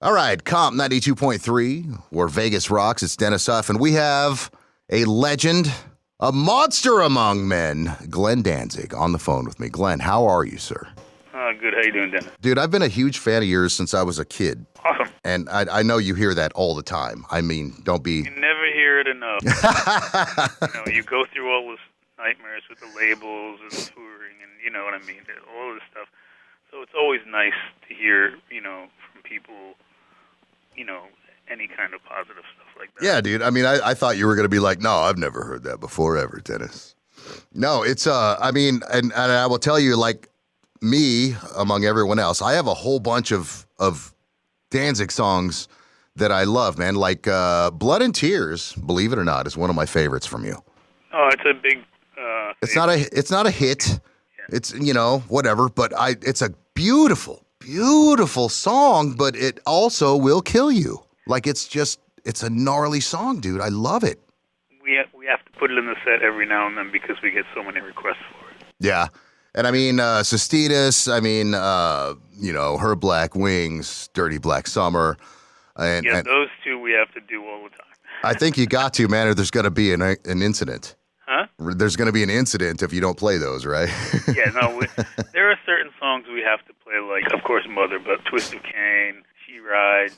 All right, KOMP 92.3, where Vegas rocks. It's Dennis Huff, and we have a legend, a monster among men, Glenn Danzig, on the phone with me. Glenn, how are you, sir? Good. How you doing, Dennis? Dude, I've been a huge fan of yours since I was a kid. Awesome. And I know you hear that all the time. I mean, don't be... You never hear it enough. You go through all this nightmares with the labels and touring and, you know what I mean, all this stuff. So it's always nice to hear, from people, any kind of positive stuff like that. Yeah, dude. I mean, I thought you were going to be like, no, I've never heard that before ever, Dennis. No, it's, and I will tell you, like, me, among everyone else, I have a whole bunch of Danzig songs that I love, man. Like, Blood and Tears, believe it or not, is one of my favorites from you. Oh, it's a big... It's not a hit. Yeah. It's, whatever, but it's a beautiful, beautiful song, but it also will kill you. Like, it's a gnarly song, dude. I love it. We have to put it in the set every now and then because we get so many requests for it. Yeah. And I mean, Sestitas, Her Black Wings, Dirty Black Summer. And those two we have to do all the time. I think you got to, man, or there's going to be an incident. Huh? There's going to be an incident if you don't play those, right? Yeah, no, there are certain songs we have to play, like, of course, Mother, but Twist of Cain, She Rides,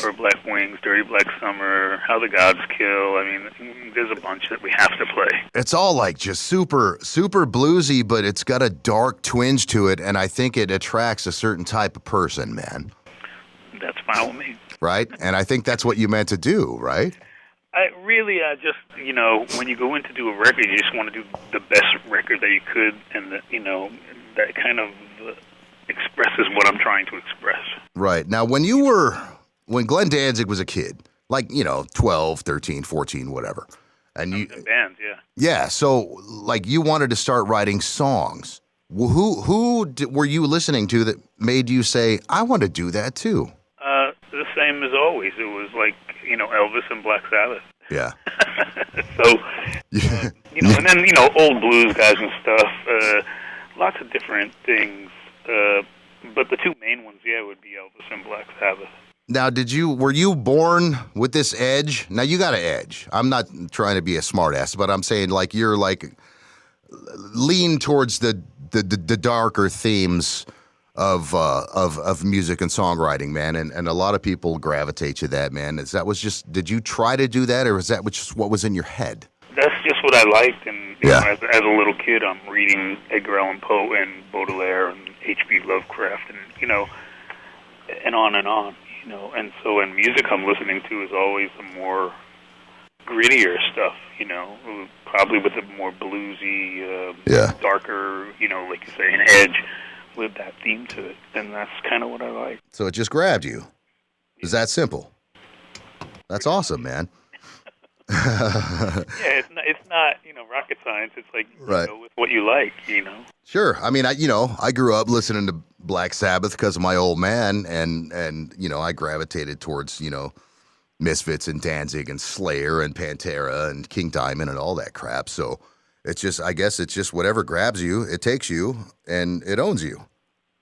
Her Black Wings, Dirty Black Summer, How the Gods Kill. I mean, there's a bunch that we have to play. It's all like just super, super bluesy, but it's got a dark twinge to it, and I think it attracts a certain type of person, man. That's fine with me. Right? And I think that's what you meant to do, right? I just, when you go in to do a record, you just want to do the best record that you could, and that kind of expresses what I'm trying to express. Right. Now, when Glenn Danzig was a kid, like, 12, 13, 14, whatever. And you in bands, yeah. Yeah, so, like, you wanted to start writing songs. Who were you listening to that made you say, I want to do that too? The same as always. It was like, Elvis and Black Sabbath. Yeah. And then, old blues guys and stuff. Lots of different things. But the two main ones, would be Elvis and Black Sabbath. Now, were you born with this edge? Now, you got an edge. I'm not trying to be a smartass, but I'm saying, like, you're, like, lean towards the darker themes of music and songwriting, man, and a lot of people gravitate to that, man. Did you try to do that, or was that just what was in your head? That's just what I liked, and as a little kid, I'm reading Edgar Allan Poe and Baudelaire and H.P. Lovecraft, and and on, and so in music I'm listening to is always the more grittier stuff, probably with a more bluesy, darker, like you say, an edge with that theme to it, and that's kind of what I like. So it just grabbed you. Is that simple? That's awesome, man. It's not rocket science. It's like with what you like, Sure. I mean, I grew up listening to Black Sabbath because of my old man, and I gravitated towards Misfits and Danzig and Slayer and Pantera and King Diamond and all that crap. So I guess it's just whatever grabs you, it takes you, and it owns you.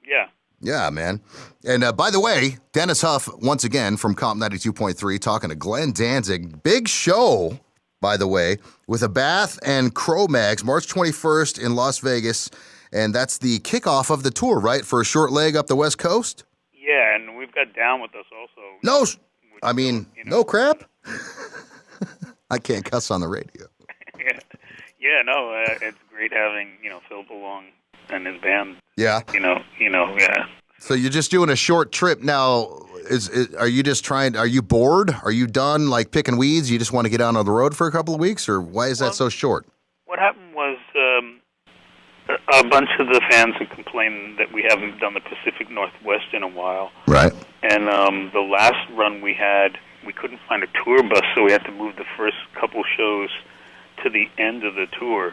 Yeah. Yeah, man. And by the way, Dennis Huff, once again, from KOMP 92.3, talking to Glenn Danzig. Big show, by the way, with a Bath and Cro-Mags, March 21st in Las Vegas. And that's the kickoff of the tour, right, for a short leg up the West Coast? Yeah, and we've got Down with us also. No crap? I can't cuss on the radio. It's great having, Phil Belong and his band. Yeah. Yeah. So you're just doing a short trip now. Are you bored? Are you done, like, picking weeds? You just want to get out on the road for a couple of weeks, or why is that so short? What happened was a bunch of the fans had complained that we haven't done the Pacific Northwest in a while. Right. And the last run we had, we couldn't find a tour bus, so we had to move the first couple shows to the end of the tour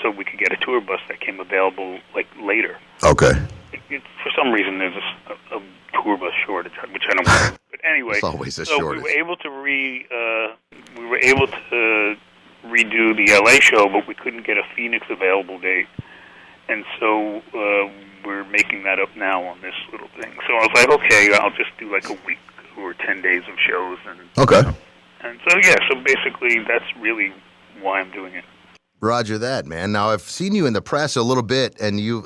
so we could get a tour bus that came available, like, later. Okay. For some reason, there's a tour bus shortage, which I don't know. But anyway, it's always a shortage. We were able to redo the LA show, but we couldn't get a Phoenix available date. And so we're making that up now on this little thing. So I was like, okay, I'll just do like a week shows. And, Okay. And so, yeah, so basically that's really why I'm doing it. Roger that, man. Now, I've seen you in the press a little bit, and you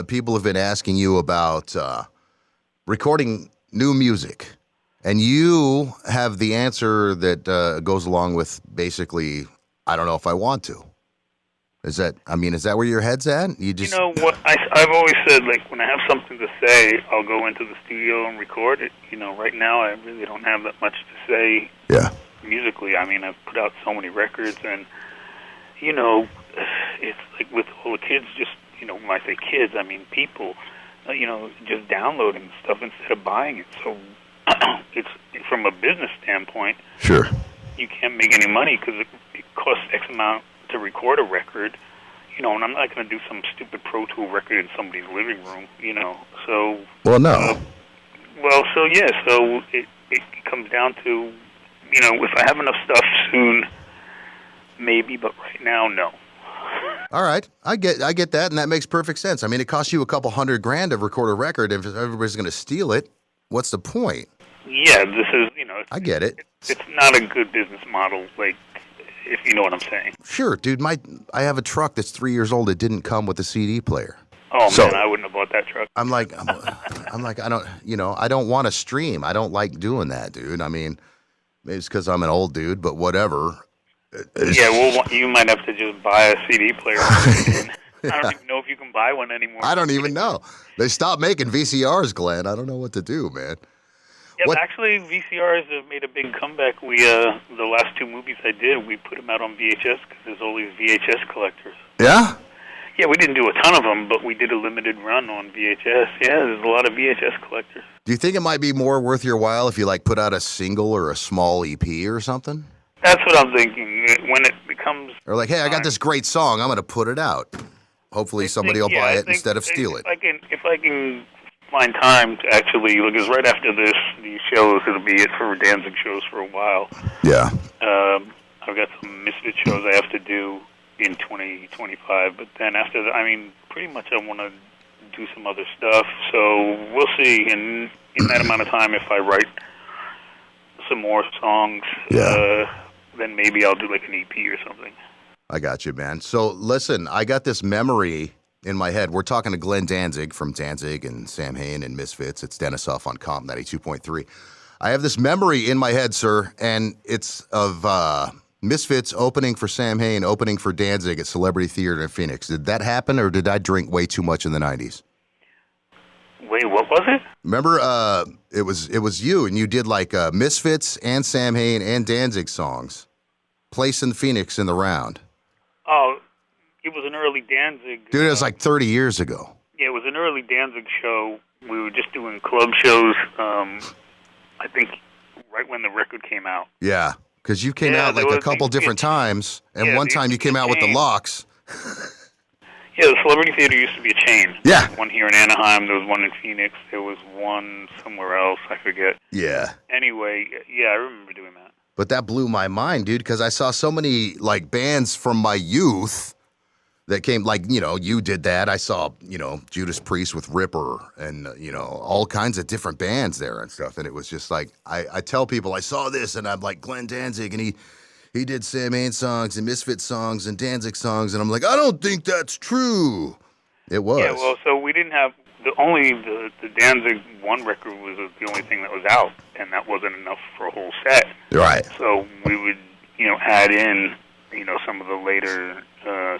people have been asking you about recording new music. And you have the answer that goes along with basically, I don't know if I want to. Is that where your head's at? You know what? I've always said, like, when I have something to say, I'll go into the studio and record it. You know, right now I really don't have that much to say musically. I mean, I've put out so many records, and, you know, it's like with all the kids, just, you know, when I say kids, I mean people, you know, just downloading stuff instead of buying it. So it's from a business standpoint. Sure. You can't make any money because it costs X amount to record a record, you know, and I'm not going to do some stupid Pro Tool record in somebody's living room, you know. So well, no. So it comes down to, you know, if I have enough stuff soon, maybe, but right now, no. All right, I get that, and that makes perfect sense. I mean, it costs you a couple $100,000 to record a record. If everybody's going to steal it, what's the point? Yeah, this is, you know. I get it. It's not a good business model, like, if you know what I'm saying. Sure, dude. I have a truck that's 3 years old. It didn't come with a CD player. Oh, man, I wouldn't have bought that truck. I'm like, I don't want to stream. I don't like doing that, dude. I mean, maybe it's because I'm an old dude, but whatever. Yeah, well, you might have to just buy a CD player. I don't even know if you can buy one anymore. I don't even know. They stopped making VCRs, Glenn. I don't know what to do, man. Yeah, actually, VCRs have made a big comeback. We the last two movies I did, we put them out on VHS because there's all these VHS collectors. Yeah? Yeah, we didn't do a ton of them, but we did a limited run on VHS. Yeah, there's a lot of VHS collectors. Do you think it might be more worth your while if you, like, put out a single or a small EP or something? That's what I'm thinking. When it becomes... Or like, hey, I got this great song. I'm going to put it out. Hopefully somebody will buy it instead of steal it. If I can find time to actually, because right after this, these shows, it'll be it for Danzig shows for a while. Yeah. I've got some Misfit shows I have to do in 2025, but then after that, I mean, pretty much I want to do some other stuff, so we'll see. And in that amount of time, if I write some more songs, then maybe I'll do like an EP or something. I got you, man. So listen, I got this memory in my head. We're talking to Glenn Danzig from Danzig and Sam Hain and Misfits. It's Dennis Huff on KOMP 92.3. I have this memory in my head, sir, and it's of Misfits opening for Sam Hain, opening for Danzig at Celebrity Theater in Phoenix. Did that happen, or did I drink way too much in the 90s? Wait, what was it? Remember, it was you, and you did like Misfits and Sam Hain and Danzig songs. Place in Phoenix in the round. Oh, it was an early Danzig. Dude, it was like 30 years ago. Yeah, it was an early Danzig show. We were just doing club shows, I think, right when the record came out. Yeah, because you came out like a couple different times, and one time you came out with the Locks. Yeah, the Celebrity Theater used to be a chain. Yeah. One here in Anaheim, there was one in Phoenix, there was one somewhere else, I forget. Yeah. Anyway, yeah, I remember doing that. But that blew my mind, dude, because I saw so many, like, bands from my youth that came, like, you know, you did that. I saw, you know, Judas Priest with Ripper and, you know, all kinds of different bands there and stuff. And it was just like, I tell people, I saw this, and I'm like, Glenn Danzig, and he did Sam Hain songs and Misfit songs and Danzig songs, and I'm like, I don't think that's true. It was. Yeah, well, so we didn't have, the Danzig one record was the only thing that was out, and that wasn't enough for a whole set. Right. So we would, you know, add in, you know, some of the later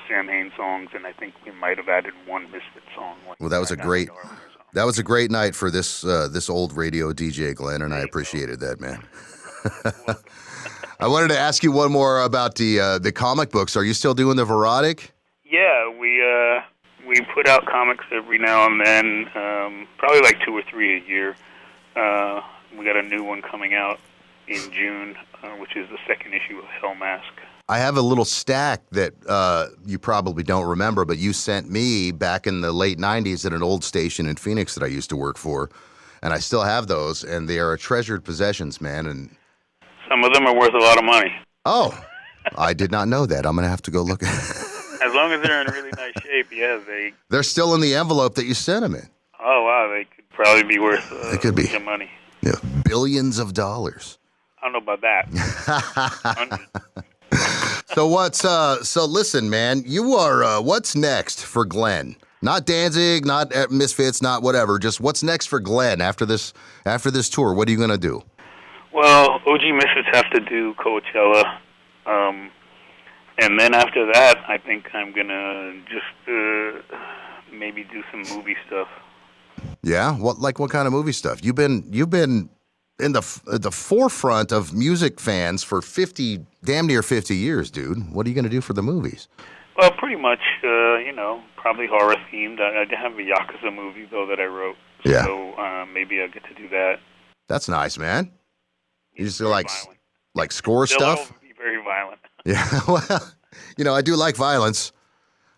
Sam Hain songs, and I think we might have added one Misfit song. Like well, that was a great night for this old radio DJ, Glenn, and I appreciated that, man. I wanted to ask you one more about the comic books. Are you still doing the Verotic? Yeah, we put out comics every now and then, probably like 2 or 3 a year. We got a new one coming out in June, which is the second issue of Hell Mask. I have a little stack that you probably don't remember, but you sent me back in the late 90s at an old station in Phoenix that I used to work for, and I still have those, and they are treasured possessions, man. And some of them are worth a lot of money. Oh, I did not know that. I'm going to have to go look at it. As long as they're in really nice shape, yeah. They're still in the envelope that you sent them in. Oh, wow. They could probably be worth they could be some money. Yeah, billions of dollars. I don't know about that. 100. So listen, man, you are, what's next for Glenn? Not Danzig, not Misfits, not whatever. Just what's next for Glenn after this tour? What are you going to do? Well, OG Misfits have to do Coachella. And then after that, I think I'm going to just maybe do some movie stuff. Yeah? What kind of movie stuff? You've been in the forefront of music fans for damn near 50 years, dude. What are you going to do for the movies? Well, pretty much, probably horror themed. I have a Yakuza movie though that I wrote. Yeah. So maybe I'll get to do that. That's nice, man. You just like Still score stuff. It'll be very violent. Yeah. Well, I do like violence.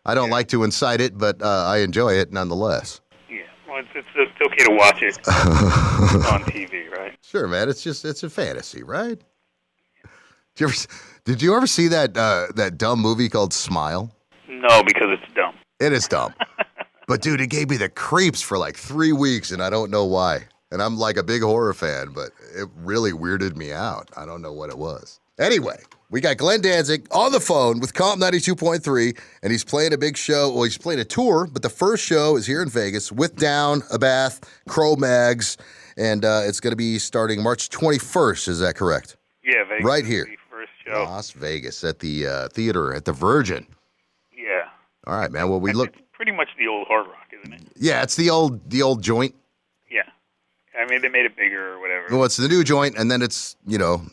I don't like to incite it, but I enjoy it nonetheless. Yeah. Well, it's okay to watch it on TV, right? Sure, man. It's a fantasy, right? Did you ever see that dumb movie called Smile? No, because it's dumb. It is dumb. But dude, it gave me the creeps for like 3 weeks, and I don't know why. And I'm like a big horror fan, but it really weirded me out. I don't know what it was. Anyway, we got Glenn Danzig on the phone with KOMP 92.3, and he's playing a big show. Well, he's playing a tour, but the first show is here in Vegas with Down, Abath, Cro-Mags, and it's going to be starting March 21st. Is that correct? Yeah, Vegas. Right here. The first show. Las Vegas at the theater at the Virgin. Yeah. All right, man. Well, It's pretty much the old Hard Rock, isn't it? Yeah, it's the old joint. Yeah. I mean, they made it bigger or whatever. Well, it's the new joint, and then it's,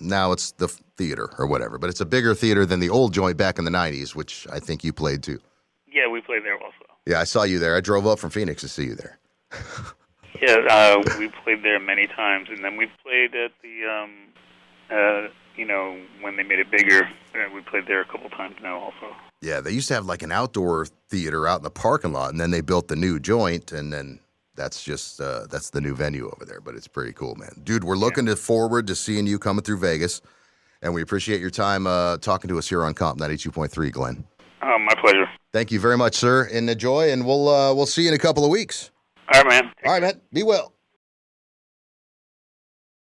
now it's the theater or whatever. But it's a bigger theater than the old joint back in the 90s, which I think you played too. Yeah, we played there also. Yeah, I saw you there. I drove up from Phoenix to see you there. Yeah, we played there many times, and then we played at the, when they made it bigger. We played there a couple times now also. Yeah, they used to have like an outdoor theater out in the parking lot, and then they built the new joint, and then that's just that's the new venue over there. But it's pretty cool, man. Dude, we're looking forward to seeing you coming through Vegas, and we appreciate your time talking to us here on KOMP 92.3, Glenn. My pleasure. Thank you very much, sir, and enjoy, and we'll see you in a couple of weeks. All right, man. All right, man. Be well.